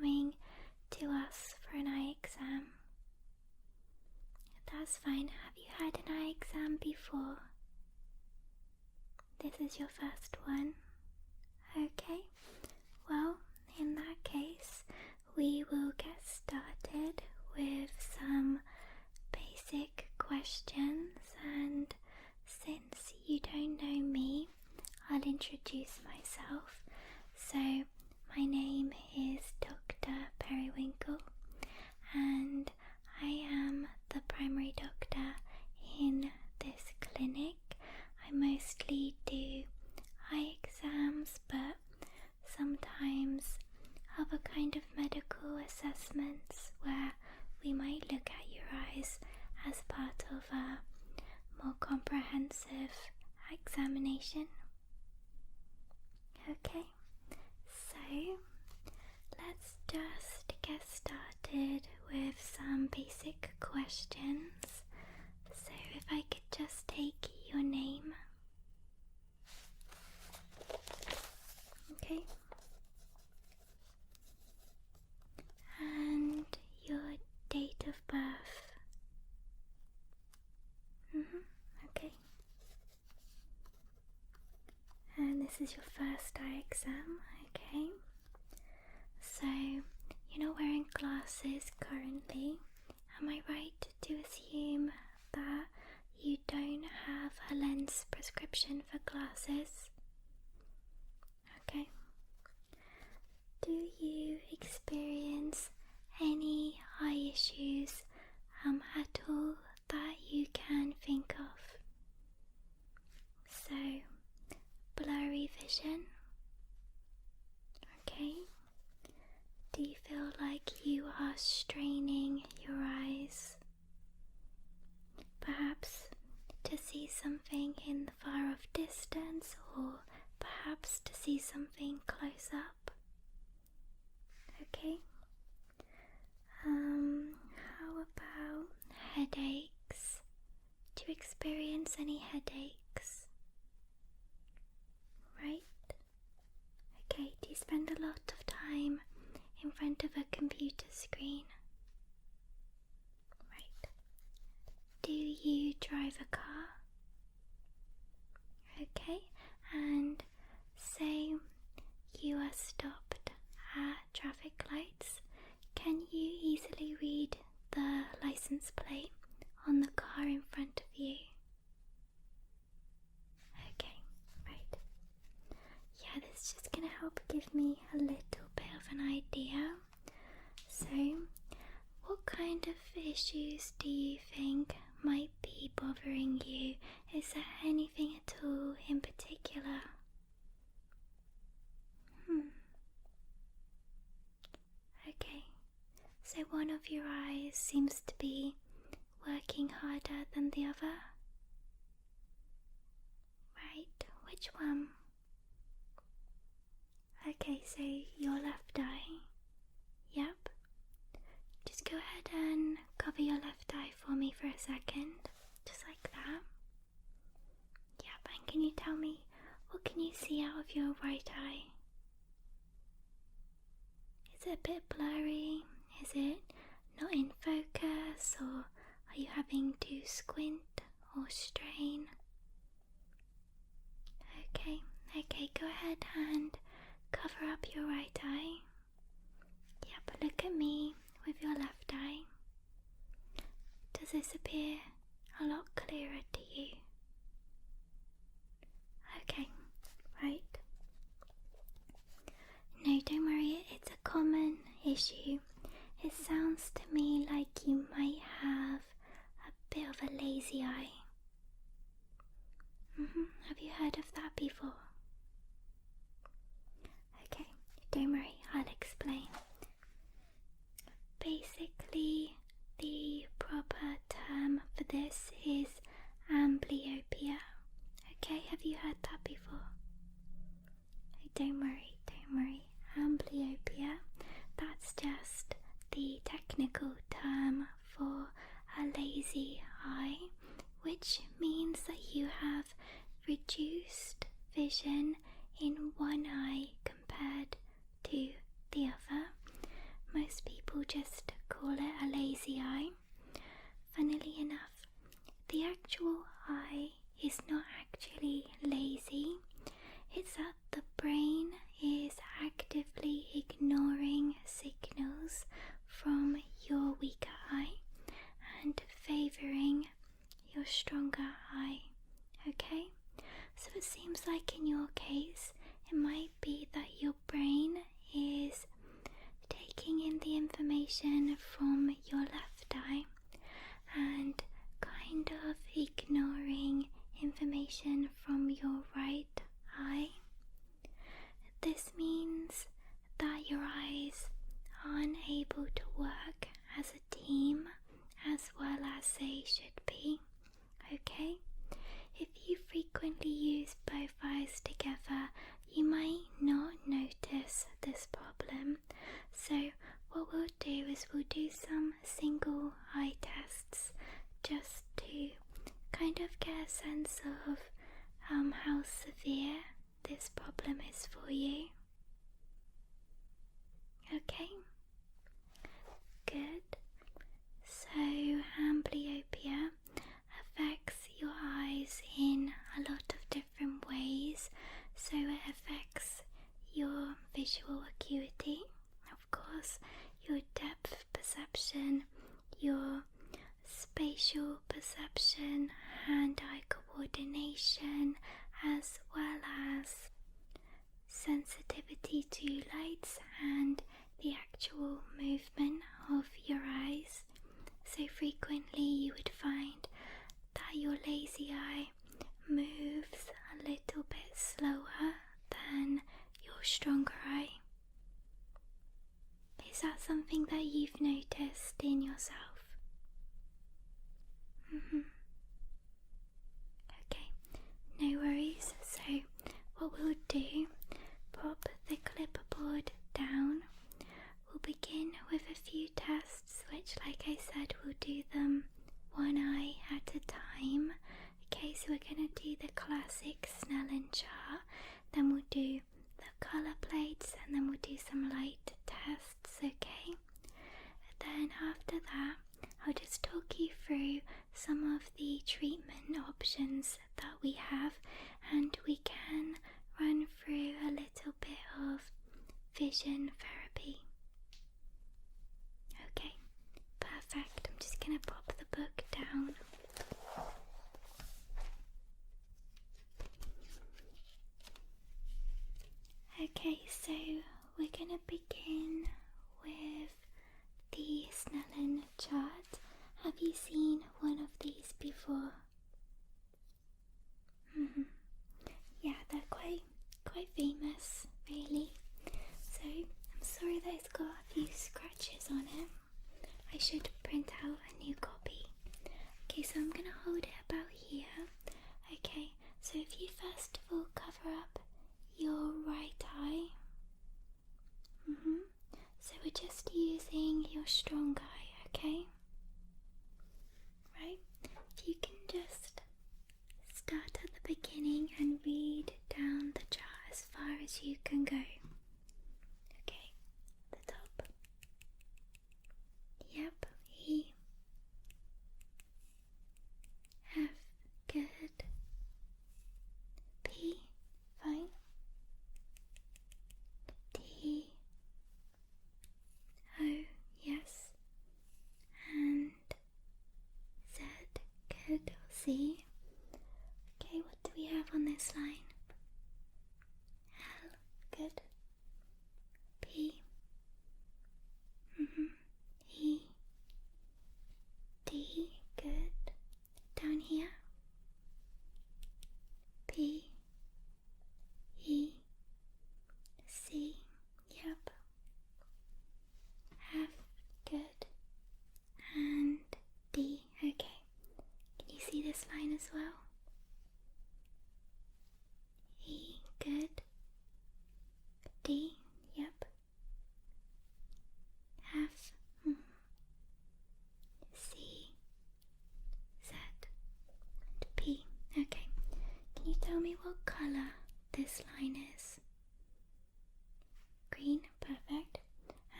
coming to us for an eye exam. That's fine. Have you had an eye exam before? This is your first one. Okay. Well, in that case, we will get started with some basic questions, and since you don't know me, I'll introduce myself. So, my name is Dr. Periwinkle, and I am the primary doctor in this clinic. I mostly do eye exams, but sometimes other kind of medical assessments where we might look at your eyes as part of a more comprehensive examination. Okay, so let's just get started with some basic questions. So if I could just take your name. Okay. And your date of birth. Okay. And this is your first eye exam. Okay. So you're not wearing glasses currently. Am I right to assume that you don't have a lens prescription for glasses? Okay. Do you experience any eye issues at all that you can think of? So, blurry vision. Okay. Do you feel like you are straining your eyes? Perhaps to see something in the far off distance, or perhaps to see something close up. Okay. How about headaches? Do you experience any headaches? Right? Okay, do you spend a lot of time in front of a computer screen? Right. Do you drive a car? Okay, and say you are stopped at traffic lights. Can you easily read the license plate on the car in front of you? Okay, right. Yeah, this is just gonna help give me a little bit of an idea. So, what kind of issues do you think might be bothering you? Is there anything at all in particular? Okay, so one of your eyes seems to be working harder than the other. Right, which one? Okay, so your left eye. Yep. Just go ahead and cover your left eye for me for a second. Just like that. Yep, and can you tell me, what can you see out of your right eye? Is it a bit blurry? Is it not in focus, or are you having to squint or strain? Okay, go ahead and cover up your right eye. Yep, look at me with your left eye. Does this appear a lot clearer to you? Okay, right. No, don't worry, it's a common issue. It sounds to me like you might have a bit of a lazy eye. Have you heard of that before? Okay, don't worry, I'll explain. Basically, the proper term for this is amblyopia. Okay, have you heard that before? Don't worry. Amblyopia, that's just the technical term for a lazy eye, which means that you have reduced vision in one eye compared to the other. in the information from your left eye and kind of ignoring information from your right eye. This means that your eyes aren't able to work as a team as well as they should be, okay? If you frequently use both eyes together, you might not notice this problem. So what we'll do is we'll do some single eye tests just to kind of get a sense of how severe this problem is for you. Okay? Good. So amblyopia affects your eyes in a lot of different ways. So it affects your visual acuity, of course, your depth perception, your spatial perception, hand-eye coordination, as well as sensitivity to lights and the actual movement of your eyes. So frequently you would find that your lazy eye moves a little bit slower than your stronger eye. Is that something that you've noticed in yourself? Okay, no worries. So what we'll do, pop the clipboard down. We'll begin with a few tests, which, like I said, we'll do them one eye at a time. Okay, so we're going to do the classic Snellen chart, then we'll do the colour plates, and then we'll do some light tests, okay? Then after that, I'll just talk you through some of the treatment options that we have, and we can run through a little bit of vision therapy. Okay, perfect. I'm just going to pop the book down. Okay, so we're going to begin with the Snellen chart. Have you seen one of these before? Yeah, they're quite famous, really. So I'm sorry that it's got a few scratches on it. I should print out a new copy. Okay, so I'm going to hold it about here. Okay, so if you first of all cover up your right eye. So we're just using your strong eye, okay? Right? If you can just start at the beginning and read down the chart as far as you can go. Okay, the top. Yep, E. F, good. P, fine. D, O, yes. And Z, good. C. Okay, what do we have on this line? L, good. P, E, D, good. Down here. P, E, C, yep. F, good. And D, okay. Can you see this line as well? E, good. D, yep. F, C, Z, and P. Okay. Can you tell me what colour this line is? Green, perfect.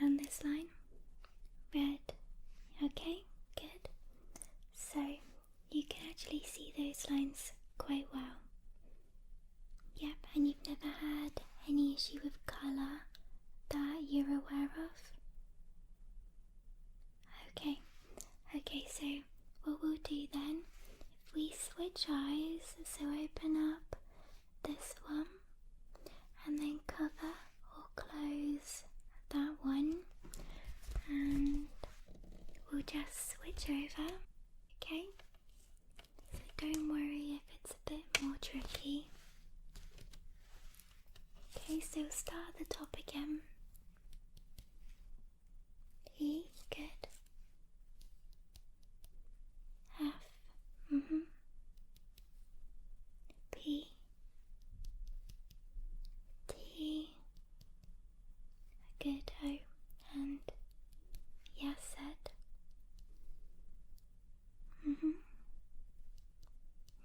And this line? Red. Okay, good. So you can actually see those lines quite well. Yep, and you've never had any issue with colour that you're aware of? Okay, so what we'll do then, if we switch eyes, so open up this one and then cover or close that one, switch over. Okay? So don't worry if it's a bit more tricky. Okay, so we'll start at the top again. E, good. F, P, T, good, O, and yes, Z.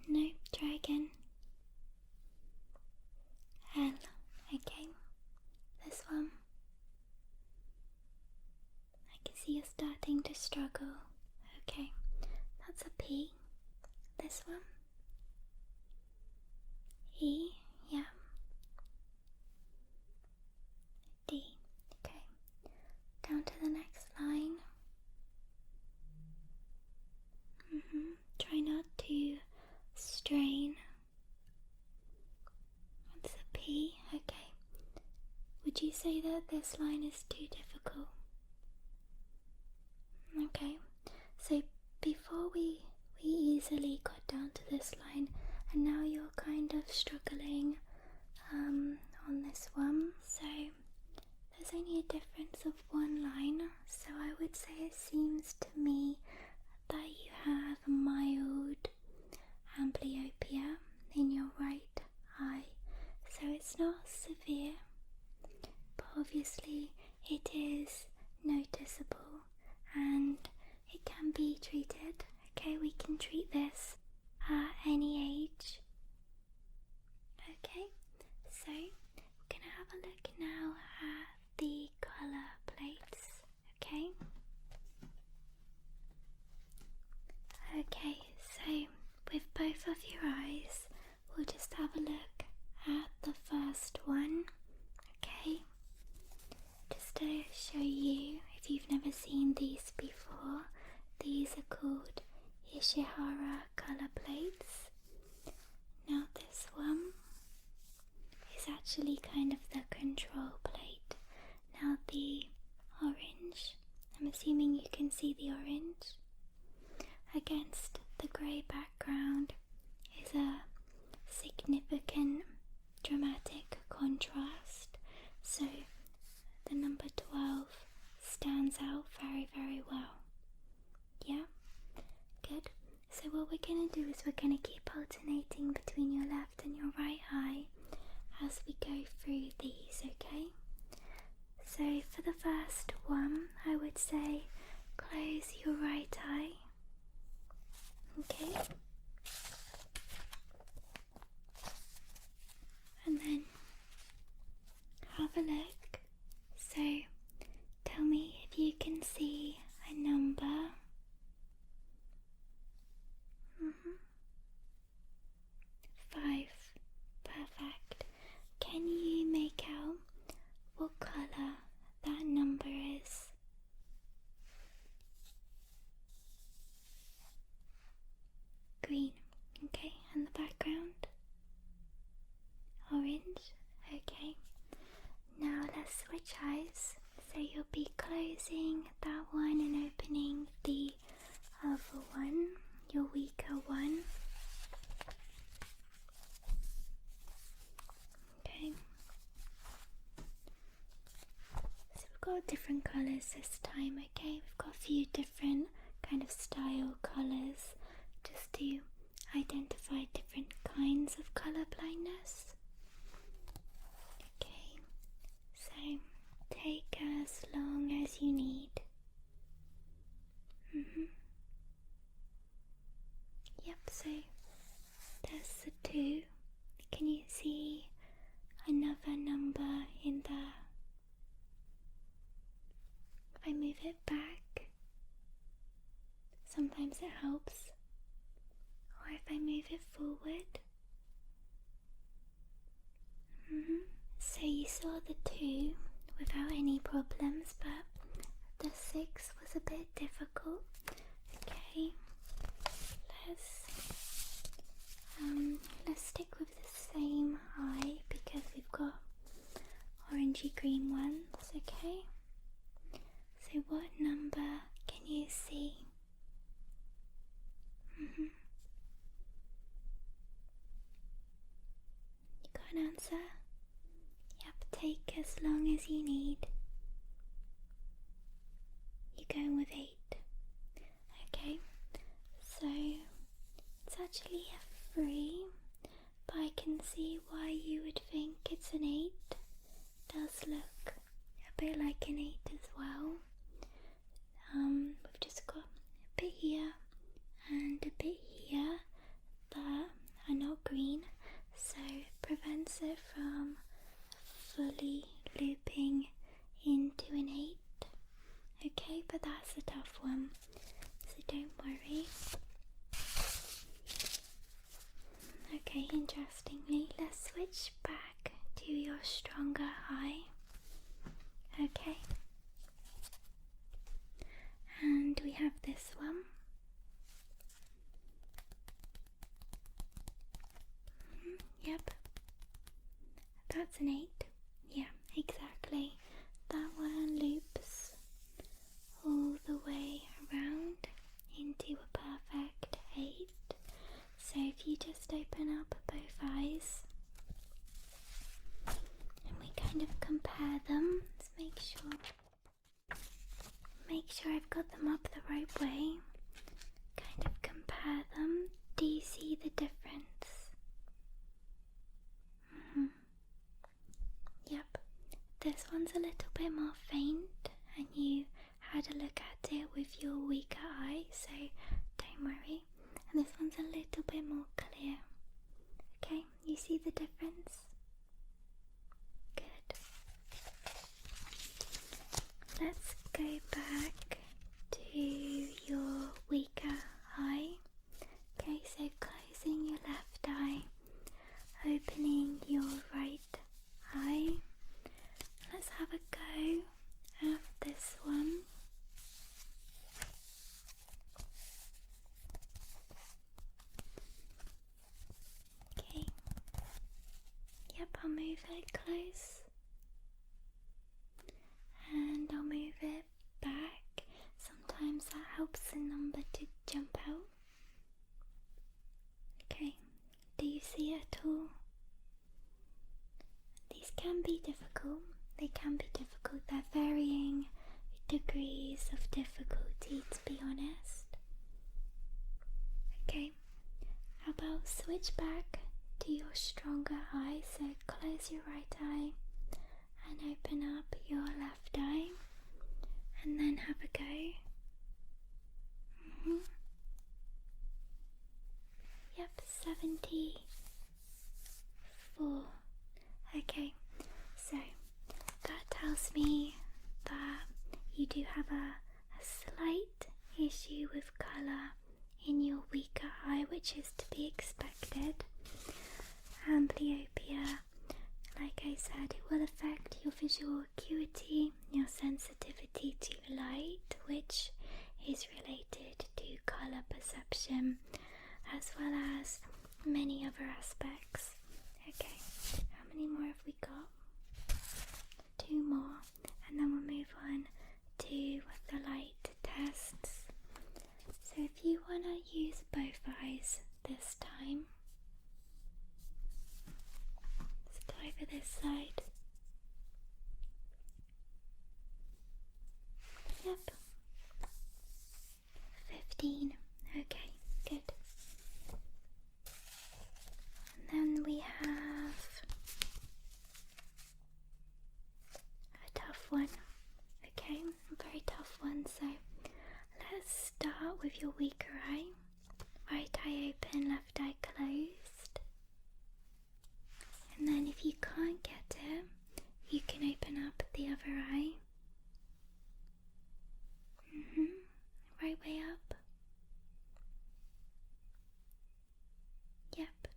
No, try again. L, okay. This one. I can see you're starting to struggle. Okay, that's a P. This one. E, yeah. D, okay. Down to the next line. Try not to strain. That's a P, okay. Would you say that this line is too difficult? Okay, so before we easily got down to this line, and now you're kind of struggling on this one, so there's only a difference of one line, so I would say it seems to me that you have mild amblyopia in your right eye. So it's not severe, but obviously it is noticeable and it can be treated. Okay, we can treat this at any age. Okay, so we're gonna have a look now at the colour plates. Okay. Okay, so with both of your eyes, we'll just have a look at the first one. Okay, just to show you, if you've never seen these before, these are called Ishihara colour plates. Now this one is actually kind of the control plate. Now the orange, I'm assuming you can see the orange, against the grey background is a significant dramatic contrast, so the number 12 stands out very, very well. Yeah? Good. So what we're going to do is we're going to keep alternating between your left and your right eye as we go through these, okay? So for the first one, I would say close your right eye. Okay, and then have a look. So tell me if you can see a number. 5, perfect. Can you make out what colour that number is? Green, okay, and the background? Orange, okay. Now let's switch eyes. So you'll be closing that one and opening the other one, your weaker one. Okay. So we've got different colours this time, okay? We've got a few different kind of style colours, just to identify different kinds of colour blindness. Okay, so take as long as you need. Yep, so there's the 2. Can you see another number in there? If I move it back, sometimes it helps. Or if I move it forward. So you saw the 2 without any problems, but the 6 was a bit difficult. Okay, let's stick with the same eye because we've got orangey green ones. Okay, so what number can you see? as you need. You're going with 8. Okay, so it's actually a 3, but I can see why you would think it's an 8. It does look a bit like an 8 as well. We've just got a bit here and a bit here that are not green, so it prevents it from fully looping into an 8. Okay, but that's a tough one, so don't worry. Okay, interestingly, let's switch back to your stronger eye. Okay, and we have this one. Yep, that's an 8. Yeah, exactly. That one loops all the way around into a perfect 8. So if you just open up both eyes and we kind of compare them, let's make sure I've got them up the right way. Kind of compare them. Do you see the difference? Yep, this one's a little bit more faint, and you had a look at it with your weaker eye, so don't worry. And this one's a little bit more clear. Okay, you see the difference? Good. Let's go back to your weaker eye. Okay, so closing your left eye, opening your right eye. Let's have a go at this one. Okay. Yep, I'll move it close. And I'll move it back. Sometimes that helps the number to jump out. Okay, do you see it at all? These can be difficult. They can be difficult. They're varying degrees of difficulty, to be honest. Okay, how about switch back to your stronger eye? So close your right eye and open up your left eye, and then have a go. Yep, 74. Okay, so that tells me that you do have a slight issue with colour in your weaker eye, which is to be expected. Amblyopia, like I said, it will affect your visual acuity, your sensitivity to light, which is related to colour perception, as well as many other aspects. Okay, how many more have we got? 2 more, and then we'll move on to the light tests. So if you want to use both eyes this time, let's go over this side. Yep, 15. Okay, good. And then we have a tough one. Okay, a very tough one. So let's start with your weaker eye. Right eye open, left eye closed. And then if you can't get it, you can open up the other eye. Right way up. Yep.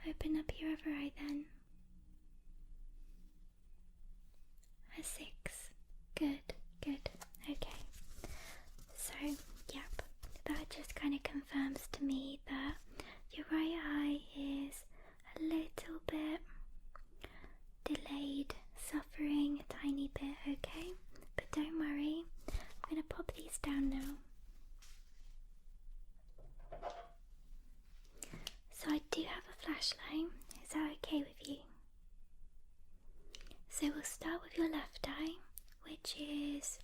Open up your other eye then. A 6. Good, good. Okay. So, yep. That just kind of confirms to me that your right eye is a little bit delayed, suffering a tiny is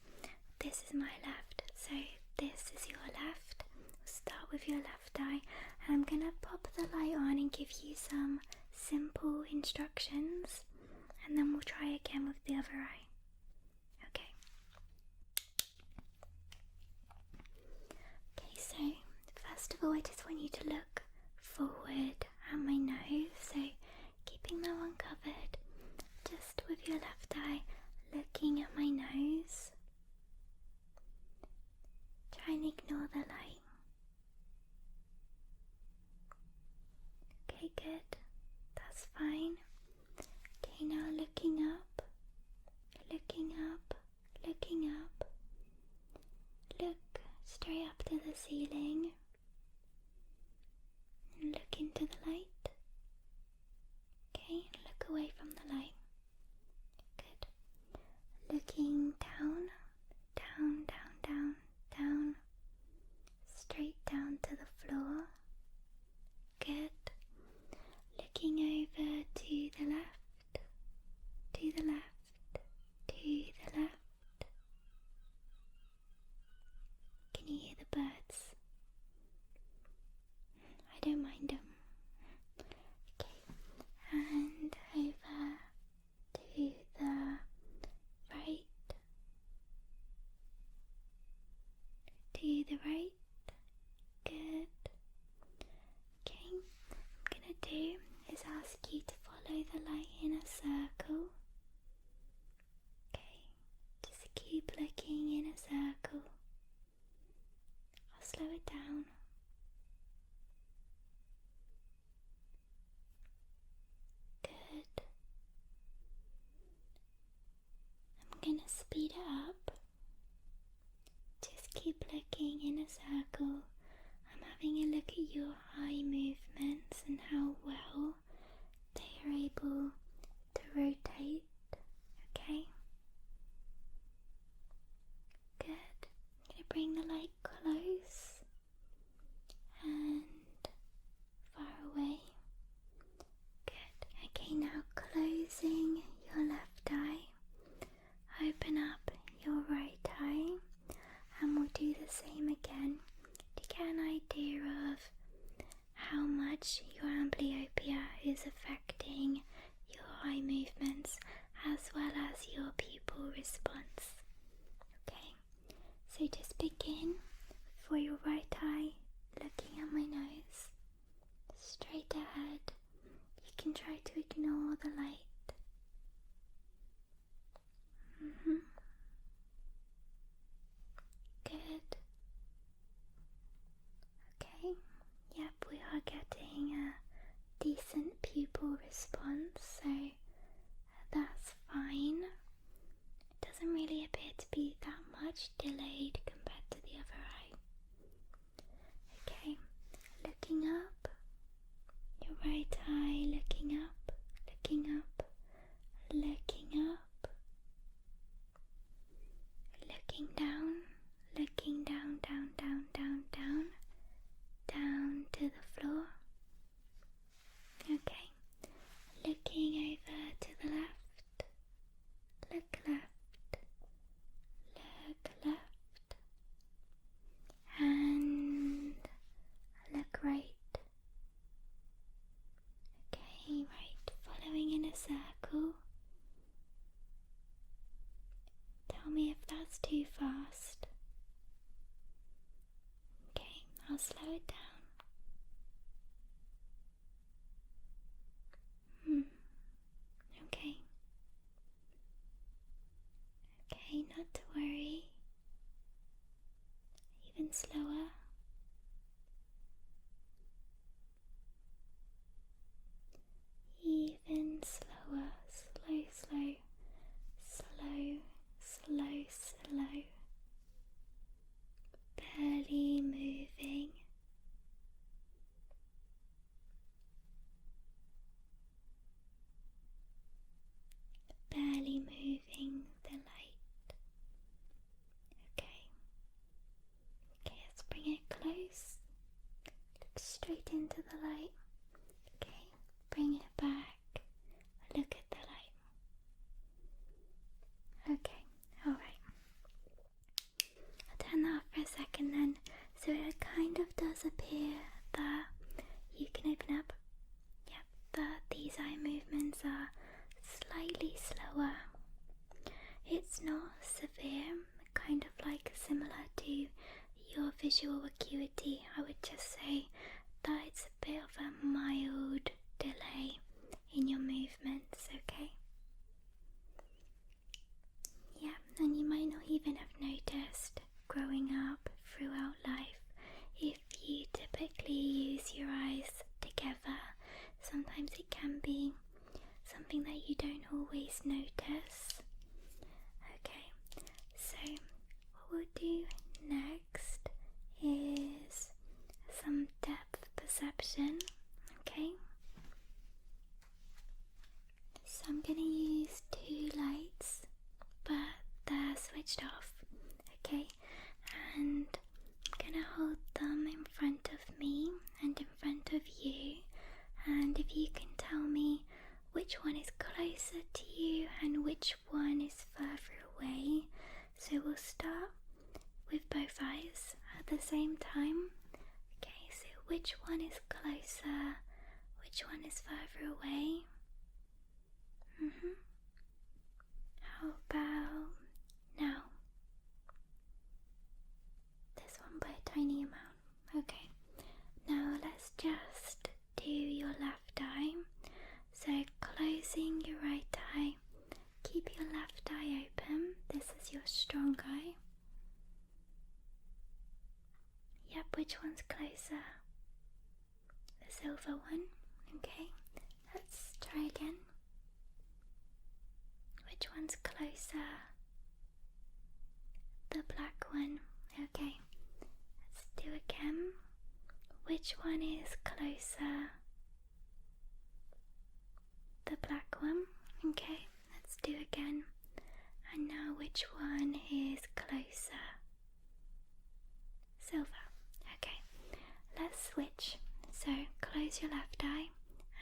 this is my left, so this is your left. We'll start with your left eye, and I'm gonna pop the light on and give you some simple instructions, and then we'll try again with the other eye. Okay. Okay, so first of all, I just want you to look forward at my nose, so keeping that one covered, just with your left eye looking at my nose. Try and ignore the light. Okay, good. That's fine. Okay, now looking up, looking up, looking up. Look straight up to the ceiling and look into the light. Okay, look away from the light. Good. Looking down, down, down, down, down, straight down to the floor. Good. Looking over to the left, to the left, to the left. Can you hear the birds? I don't mind them. Okay, and over to the right, to the right. Good. Okay, what I'm gonna do is ask you to follow the light in a circle. Okay, just keep looking in a circle. I'll slow it down. Good. I'm gonna speed it up. Just keep looking in a circle. I'm having a look at your eye movements and how well they are able to rotate. Okay? Good. I'm going to bring the light close and far away. Good. Okay, now closing your left eye. Open up your right eye, and we'll do the same again to get an idea of how much your amblyopia is affecting your eye movements as well as your pupil response. Okay, so just begin for your right eye, looking at my nose, straight ahead. You can try to ignore the light. Good. Okay, yep, we are getting a decent pupil response, so that's fine. It doesn't really appear to be that much delayed compared to the other eye. Okay, looking up, your right eye looking up, looking up, looking up, looking down, looking down, down, down, down, down, down to the floor. Okay, looking over to the left, look left, look left, and look right. Okay, right, following in a circle. Tell me if that's too fast. Okay, I'll slow it down. Okay. Okay, not to worry. Even slower. Even slower. Slow, slow, slow, slow, slow. Barely moving. Barely moving the light. Okay. Okay, let's bring it close. Look straight into the light. Okay, bring it back. Look at the light. Okay, alright. visual acuity, I would just say that it's a bit of a mild delay in your movements, okay? Yeah, and you might not even have noticed growing up throughout life if you typically use your eyes together. Sometimes it can be something that you don't always notice. Okay, so what we'll do next is some depth perception, okay? So I'm going to use 2 lights, but they're switched off, okay? And I'm going to hold them in front of me and in front of you, and if you can tell me which one is closer to you and which one is further away. So we'll start with both eyes at the same time. Okay, so which one is closer, which one is further away? How about now? This one by a tiny amount. Okay, now let's just do your left eye. So closing your right eye, keep your left eye open. This is your strong eye. Yep, which one's closer? The silver one. Okay, let's try again. Which one's closer? The black one. Okay, let's do again. Which one is closer? The black one. Okay, let's do again. And now which one is closer? Silver. Okay, let's switch. So close your left eye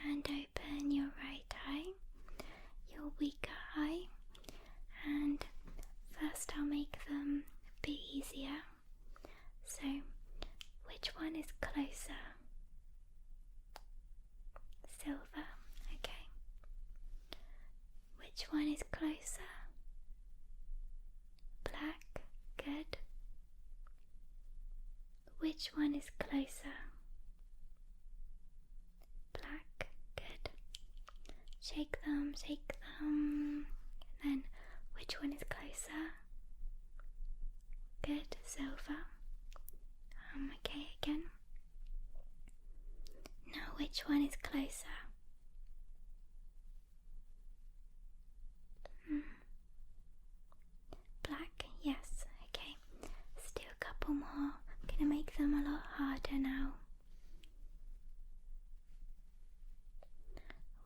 and open your right eye, your weaker eye, and first I'll make them a bit easier. So which one is closer? Silver. Okay. Which one is closer? Black. Good. Which one is closer? Black. Good. Shake them, shake them. And then which one is closer? Good. Silver. Okay, again. Now which one is closer? Black. Yes. Okay. Let's do a couple more. I'm gonna make them a lot harder now.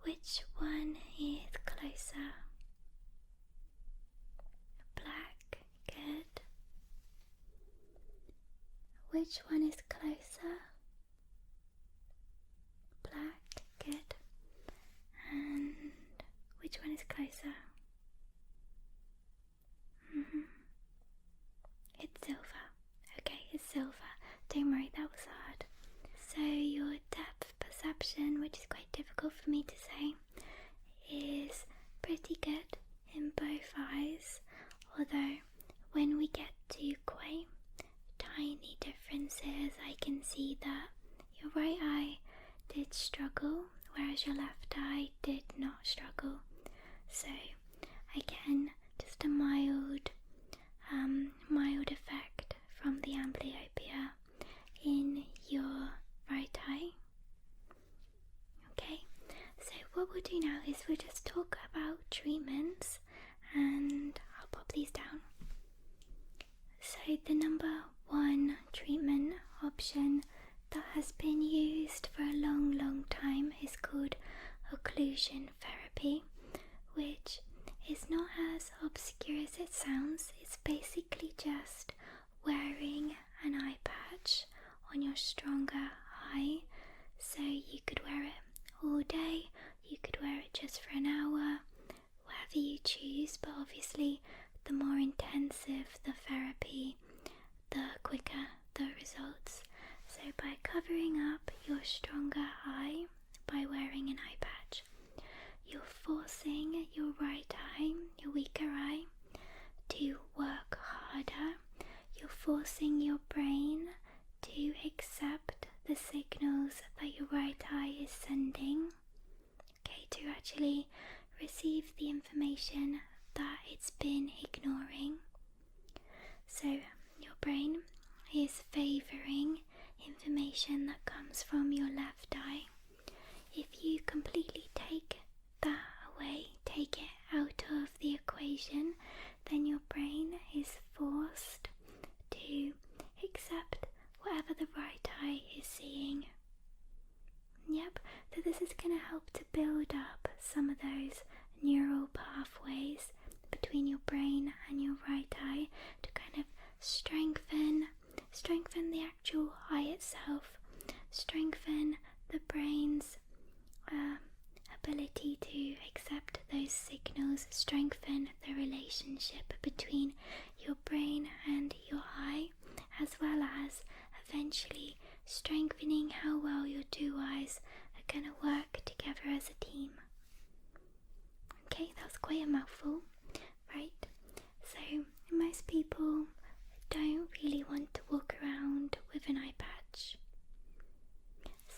Which one is closer? Black. Good. Which one is closer? Black. Good. And which one is closer? It's silver. Okay, it's silver. Don't worry, that was hard. So your depth perception, which is quite difficult for me to say, is pretty good in both eyes, although when we get to quite tiny differences, I can see that your right eye did struggle, whereas your left eye did not struggle. So again, just a mild effect from the amblyopia in your right eye. Okay, so what we'll do now is we'll just talk about treatments, and I'll pop these down. So the number 1 treatment option that has been used for a long time is called occlusion therapy, which is not as obscure as it sounds. It's basically just wearing an eye patch on your stronger eye. So you could wear it all day, you could wear it just for an hour, whatever you choose, but obviously the more intensive the therapy, the quicker the results. So by covering up your stronger eye by wearing an eye patch, you're forcing your right eye, your weaker eye, to work harder. You're forcing your brain to accept the signals that your right eye is sending, okay, to actually receive the information that it's been ignoring. So your brain is favoring information that comes from your left eye. If you completely take that away, take it out of the equation, then your brain is forced to accept whatever the right eye is seeing. Yep, so this is going to help to build up some of those neural pathways between your brain and your right eye to kind of strengthen the actual eye itself, strengthen the brain's ability to accept those signals, strengthen the relationship between your brain and your eye, as well as eventually strengthening how well your two eyes are going to work together as a team. Okay, that was quite a mouthful, right? So most people don't really want to walk around with an eye patch.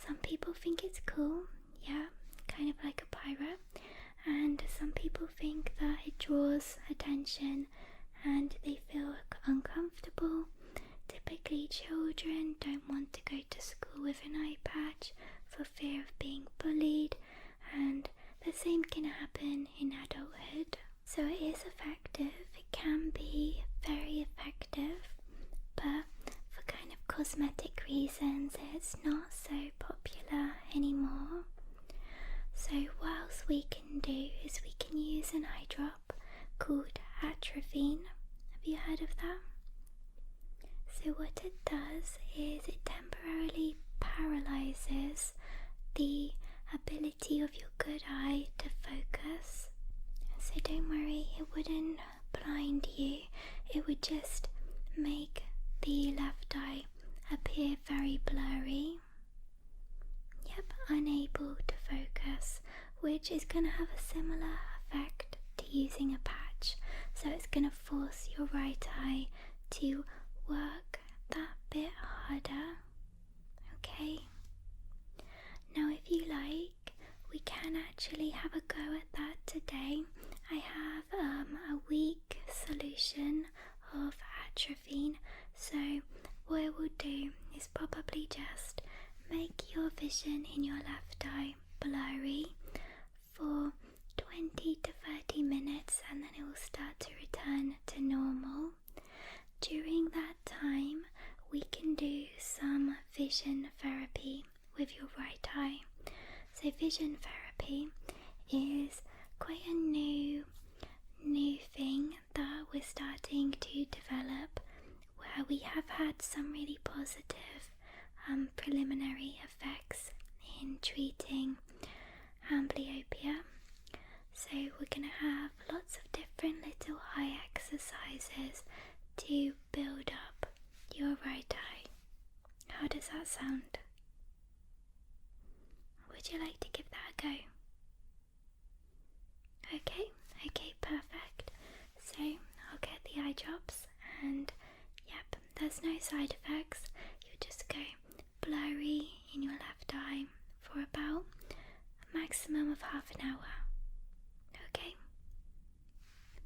Some people think it's cool, yeah, kind of like a pirate, and some people think that it draws attention and they feel uncomfortable. Typically children don't want to go to school with an eye patch for fear of being bullied, and the same can happen in adulthood. So it is effective, it can be very effective, but for kind of cosmetic reasons it's not so popular anymore. So what else we can do is we can use an eye drop called atropine. Have you heard of that? So what it does is it temporarily paralyzes the ability of your good eye to focus. So don't worry, it wouldn't blind you, it would just make the left eye appear very blurry. Yep, unable to focus, which is going to have a similar effect to using a patch. So it's going to force your right eye to work that bit harder. Okay? Now if you like, we can actually have a go at that today. I have a weak solution of atropine, so what I will do is probably just make your vision in your left eye blurry for 20 to 30 minutes, and then it will start to return to normal. During that time, we can do some vision therapy with your right eye. So vision therapy is quite a new thing that we're starting to develop, where we have had some really positive preliminary effects in treating amblyopia. So we're going to have lots of different little eye exercises to build up your right eye. How does that sound? Would you like to give that a go? Okay, perfect. So I'll get the eye drops, and yep, there's no side effects. You'll just go blurry in your left eye for about a maximum of half an hour. Okay?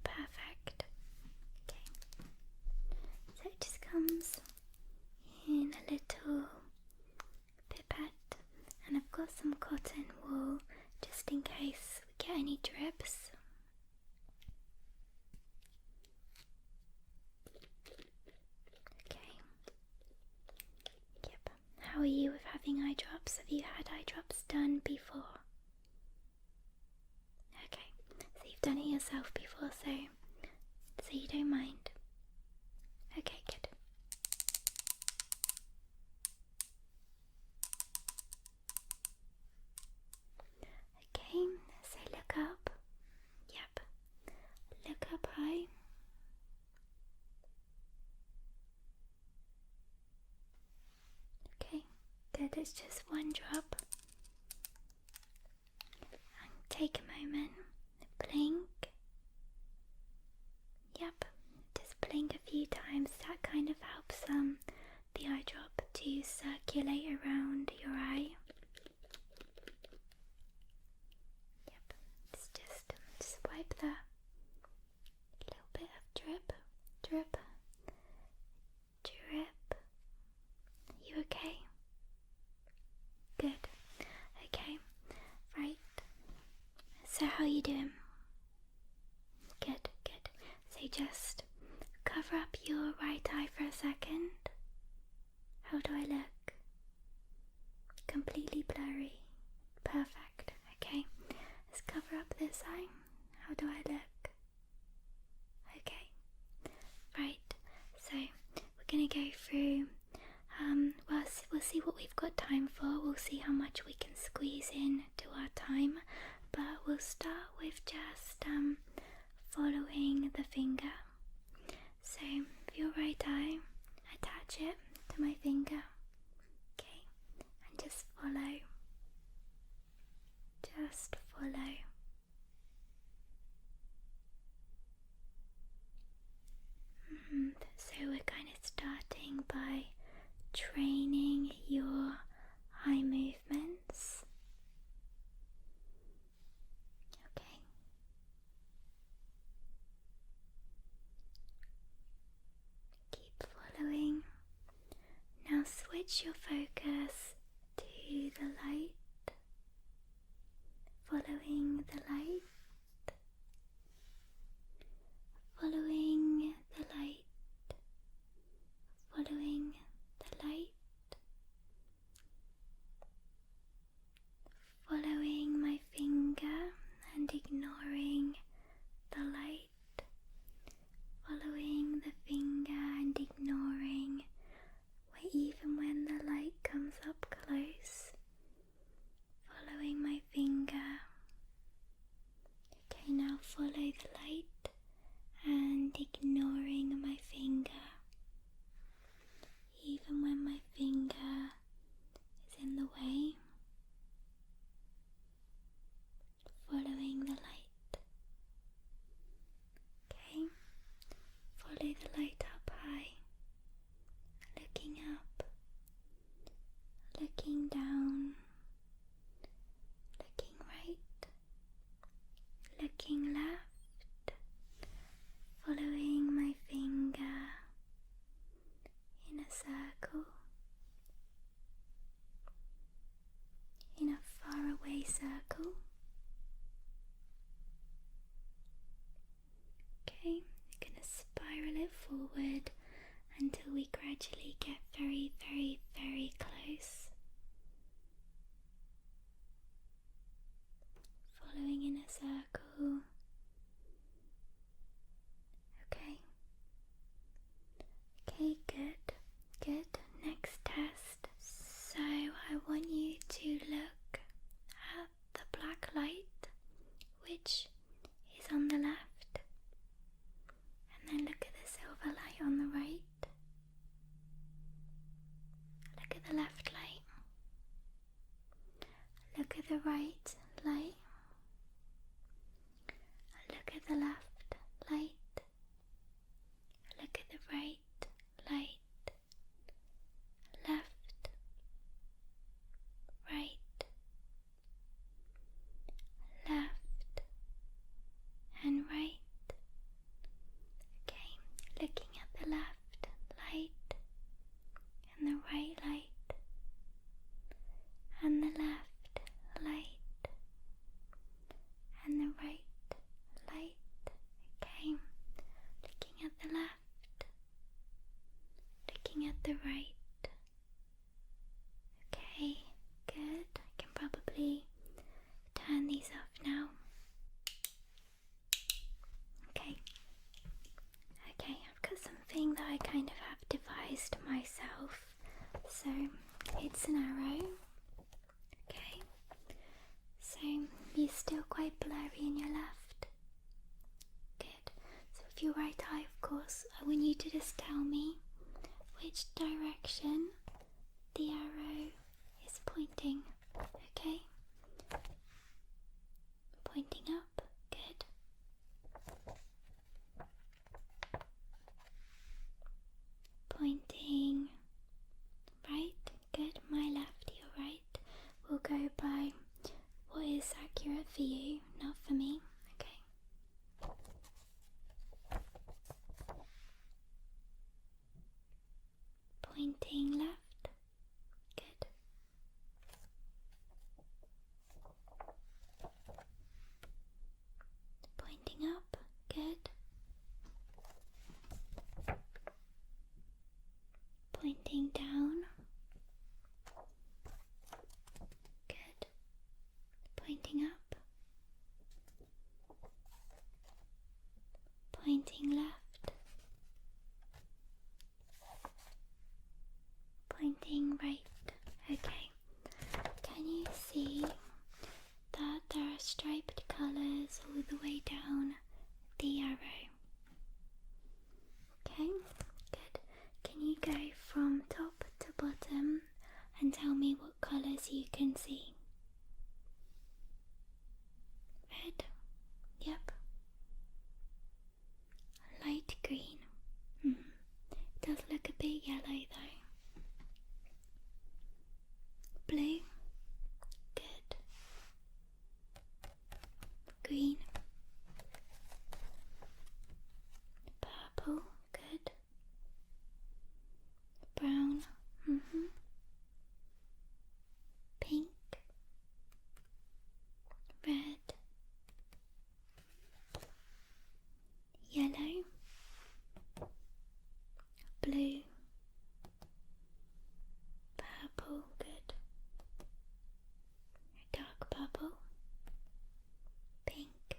Perfect. Okay. So it just comes in a little pipette, and I've got some cotton wool just in case we get any drips. Okay. Yep. How are you with having eye drops? Have you had eye drops done before? Okay. So you've done it yourself before, so you don't mind. Okay, good. Okay, so look up. Yep. Look up high. Okay, good. It's just one drop. And take a moment. Blink. Yep. Just blink a few times. That kind of helps the eye drop to doing? Good, good. So just cover up your right eye for a second. How do I look? Completely blurry. Perfect. Okay. Let's cover up this eye. How do I look? Okay. Right. So we're gonna go through. We'll see what we've got time for. We'll see how much we can squeeze in to our time. But we'll start with just following the finger. So with your right eye, attach it to my finger. Okay. And just follow. Just follow. So we're kind of starting by training your eye movements. Okay. Keep following. Now switch your focus to the light. Following the light. Following the light. Following the light. Following my finger and ignoring the light. Following the finger and ignoring even when the light comes up close. Following my finger. Okay, now follow the light and ignoring my finger. Even when my finger is in the way. Following the light. Okay, follow the light up high. Looking up. Looking down. Looking right. Looking left. Following my finger in a circle. In a faraway circle. Okay, you're going to spiral it forward until we gradually get very, very, very close. Following in a circle. Okay. Okay, good. Good. Next test. So I want you to look at the black light, which is on the left, and then look at the silver light on the right. Look at the left light. Look at the right light. Look at the left light. Look at the right light. Left, right, left, and right. Okay, looking at the left light and the right light and the left light and the right light. Okay, looking at the left, looking at the right. Okay, good. I can probably turn these off now. Okay. Okay, I've got something that I kind of have devised myself. So, it's an arrow. Okay. So, you're still quite blurry in your left. Good. So, with your right eye, of course, I want you to just tell me which direction the arrow is pointing. Okay? Pointing up. Good. Pointing right. Good. My left, your right. We'll go by what is accurate for you, not for me. Okay? Pointing left. Good. pointing down. Good. Pointing up. Pointing left. Pointing right. Okay. Can you see that there are striped colours all the way down the arrow? Okay, good. Can you go from top to bottom and tell me what colours you can see? Red? Yep. Light green. It does look a bit yellow though. Blue? Good. Green? Purple? Good. Brown? Pink? Red? Yellow? Blue? Purple? Good. Dark purple? Pink?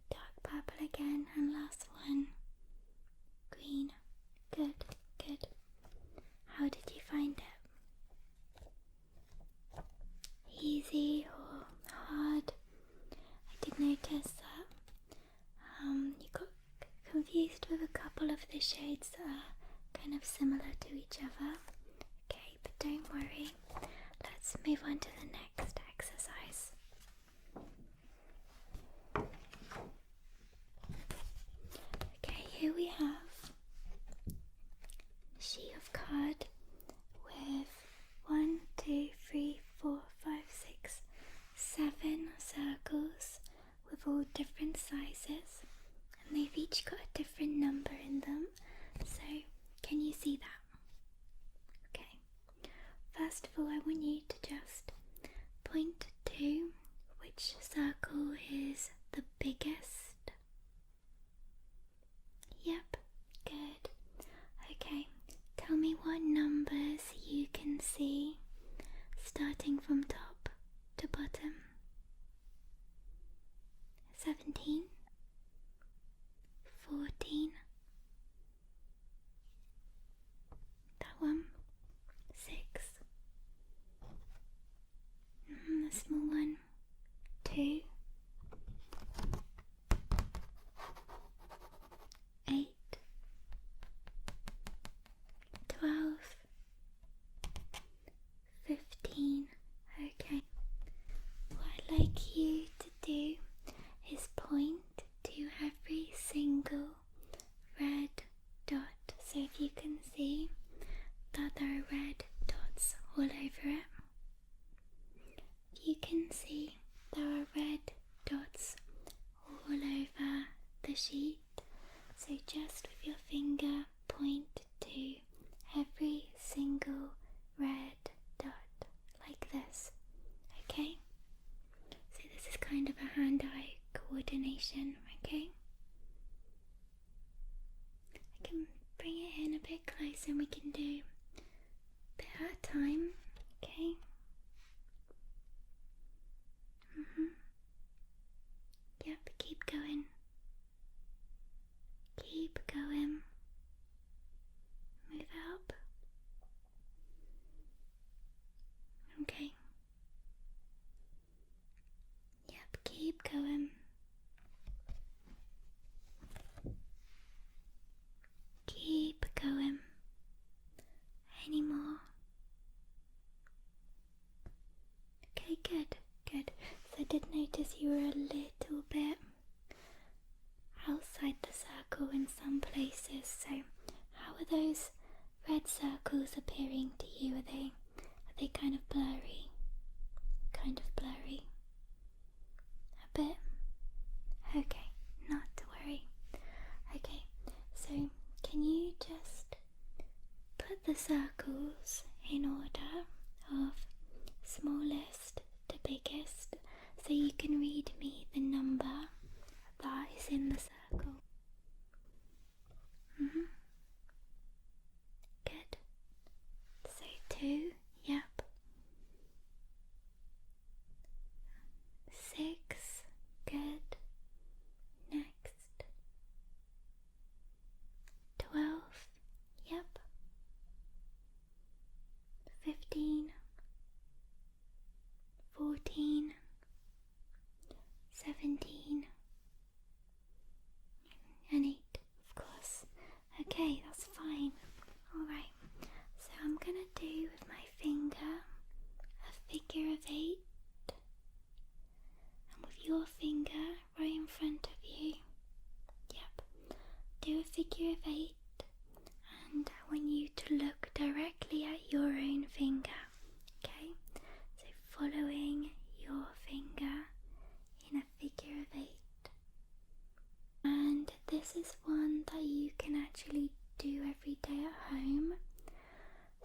Dark purple again, and last one, green. Good, good. How did you find it? Easy or hard? I did notice that you got confused with a couple of the shades that are kind of similar to each other. Okay, but don't worry. Let's move on to the next exercise. Okay, here we have a sheet of card with 1, 2, 3, 4, 5, 6, 7 circles with all different sizes, and they've each got a different number in them. So, can you see that? Okay. First of all, I want you to just point to which circle is the biggest. Yep, good. Okay, tell me what numbers you can see starting from top to bottom. 17, 14, that one, 6, the small one, 2, 8, 12, 15. Okay, what I'd like you to do is point to every single red dot. So if you can see that there are red dots all over it. You can see there are red dots all over the sheet. So just with your finger, point to every single red dot like this. Okay? So this is kind of a hand-eye coordination, okay? I can bring it in a bit closer and we can do a bit at a time, okay? Yep, keep going. Keep going. Move up. Okay. Yep, keep going. Keep going. Any more? Okay, good, good. So I did notice you were a little bit outside the circle in some places. So how are those red circles appearing to you? Are they kind of blurry? Kind of blurry? A bit? Okay, not to worry. Okay, so can you just put the circles in order of smallest to biggest so you can read me the number that is in the circle? Okay, that's fine. Alright, so I'm gonna do with my finger a figure of 8, and with your finger right in front of you, yep, do a figure of 8, and I want you to look directly at your own finger, okay? So following your finger in a figure of 8. And this is one that you can actually do every day at home,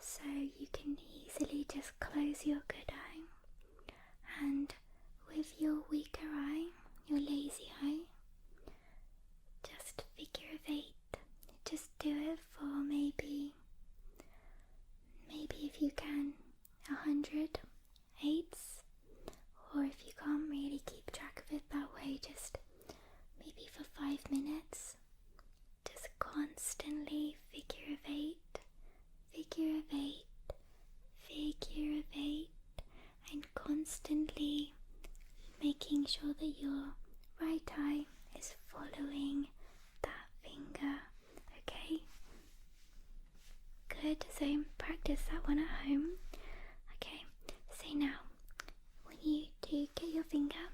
so you can easily just close your good eye, and with your weaker eye, your lazy eye, just figure of 8. Just do it for maybe if you can 100 eights, or if you can't really keep track of it that way, just maybe for 5 minutes. Just constantly figure of 8, figure of 8, figure of 8, and constantly making sure that your right eye is following that finger, okay? Good, so practice that one at home. Okay, so now when you do get your finger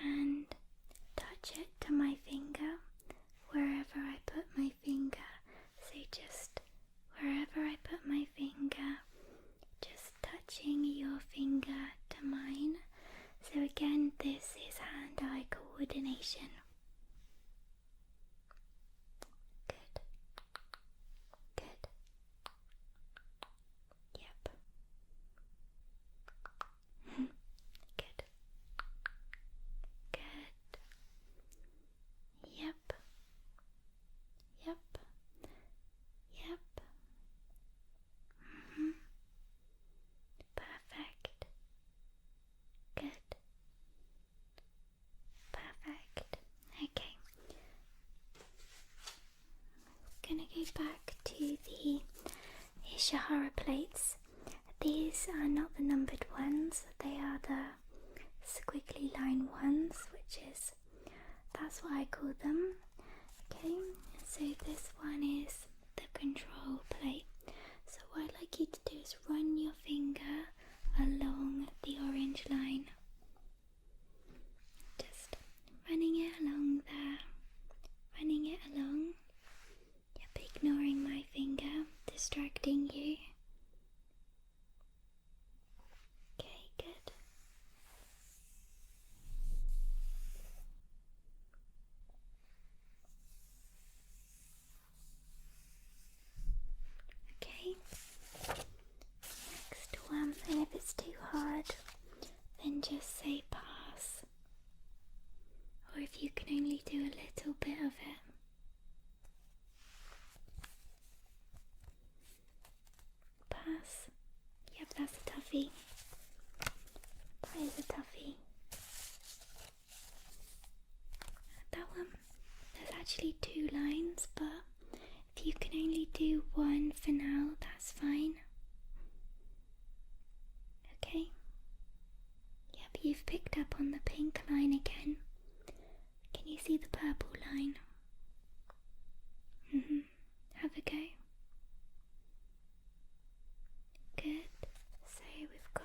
and touch it to my finger wherever I put my finger, so just wherever I put my finger, just touching your finger to mine. So again, this is hand-eye coordination. Good. Good. Yep. Good. Good. Yep. Yep. Yep. Perfect. Good. Perfect. Okay. Gonna go back to the Ishihara plates. These are not the numbered ones, they are the squiggly line ones, that's what I call them. Okay, so this one is the control plate. So what I'd like you to do is run your finger along the orange line. Just running it along there, running it along. Yep, ignoring my finger, distracting you. Okay, good. Okay, next one, and if it's too hard, then just say pass. Or if you can only do a little bit of it. Pass. Yep, that's a toughie. That is a toughie. That one, there's actually 2 lines, but if you can only do one for now, that's fine. Okay. Yep, you've picked up on the pink line again. Can you see the purple line? Have a go. Good. So we've got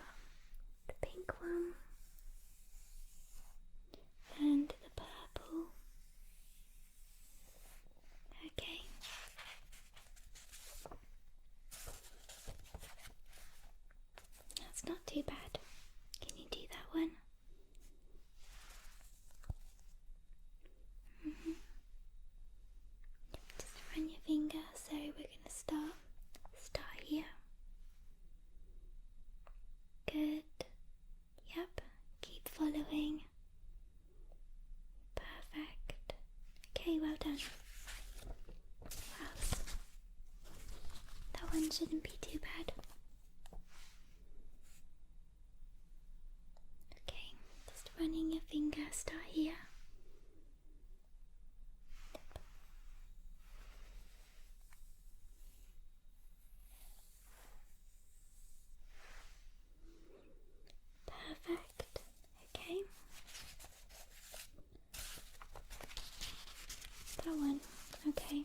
the pink one and the purple. Okay. That's not too bad. Can you do that one? Just run your finger, so we're going to start here. Good. Yep, keep following. Perfect. Okay, well done. Wow. That one shouldn't be too bad. Okay, just running your finger, start here. Perfect. Okay. That one. Okay.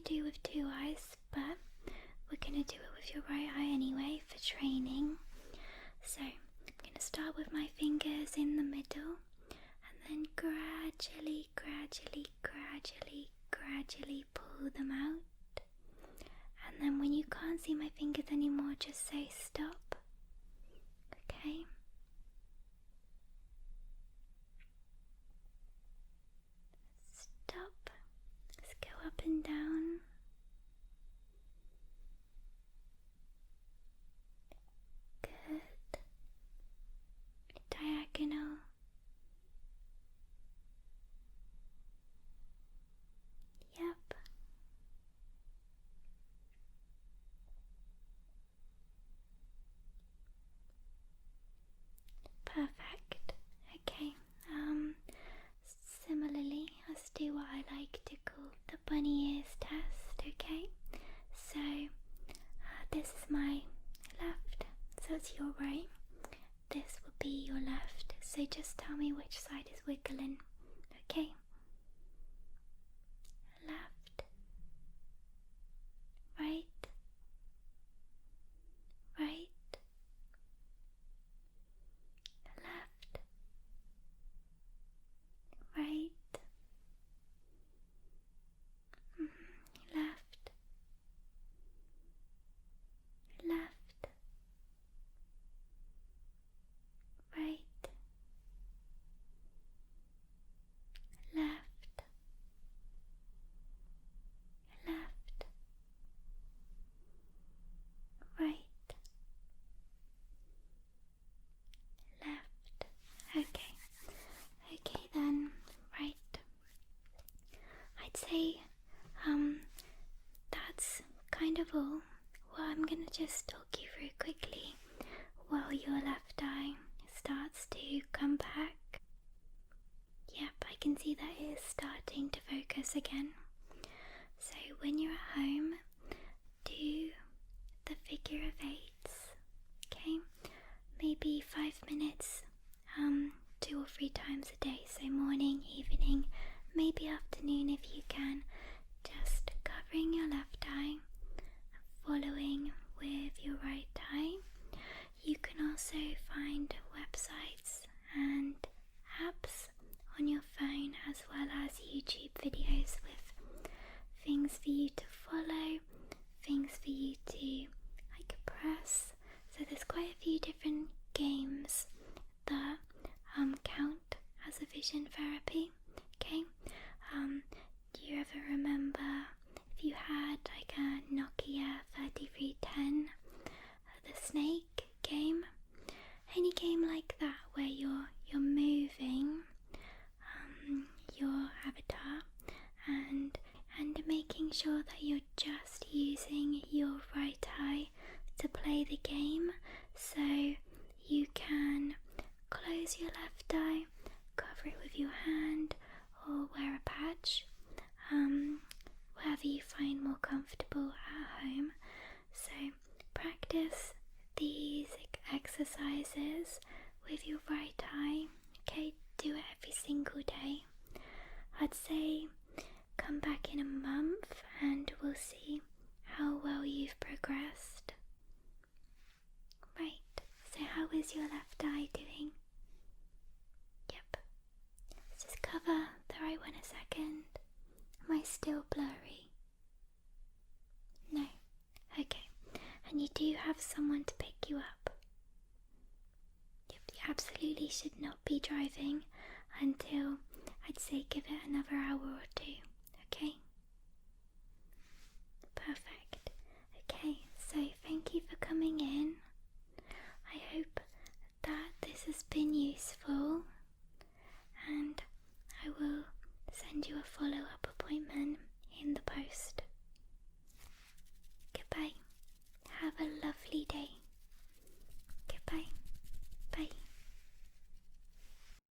do with two eyes, but we're going to do it with your right eye anyway for training. So I'm going to start with my fingers in the middle and then gradually pull them out. And then when you can't see my fingers anymore, just say stop. Okay? Stop. Let's go up and down. Good. Diagonal. Yep. Perfect. Okay. Similarly, let's do what I like to call the bunny ears test. Okay. So this is my left. So it's your right. This will be your left. So just tell me which side is wiggling. Okay. Left. Right. Right. Left. Right. Left. Left. Right. Left. Left. Right. Left. Okay then, right. I'd say that's kind of all. Well, I'm gonna just talk you through quickly while your left eye starts to come back. Yep, I can see that it is starting to focus again. So when you're at home, do the figure of eights, okay? Maybe 5 minutes, 2 or 3 times a day, so morning, evening, maybe afternoon if you can, just covering your left eye, following with your right eye. You can also find websites and apps on your phone as well as YouTube videos with things for you to follow, things for you to press. So there's quite a few different games that count as a vision therapy. Okay. Do you ever remember if you had like a Nokia 3310, the snake game? Any game like that where you're moving your avatar and making sure that you're just using your right eye to play the game, so you can close your left eye, cover it with your hand, or wear a patch, wherever you find more comfortable at home. So practice these exercises with your right eye. Okay, do it every single day. I'd say come back in a month and we'll see how well you've progressed. Right, so how is your left eye doing? Yep. Let's just cover the right one a second. Am I still blurry? No. Okay. And you do have someone to pick you up. Yep, you absolutely should not be driving until, I'd say, give it another hour or 2. Okay? Perfect. Okay, so thank you for coming in.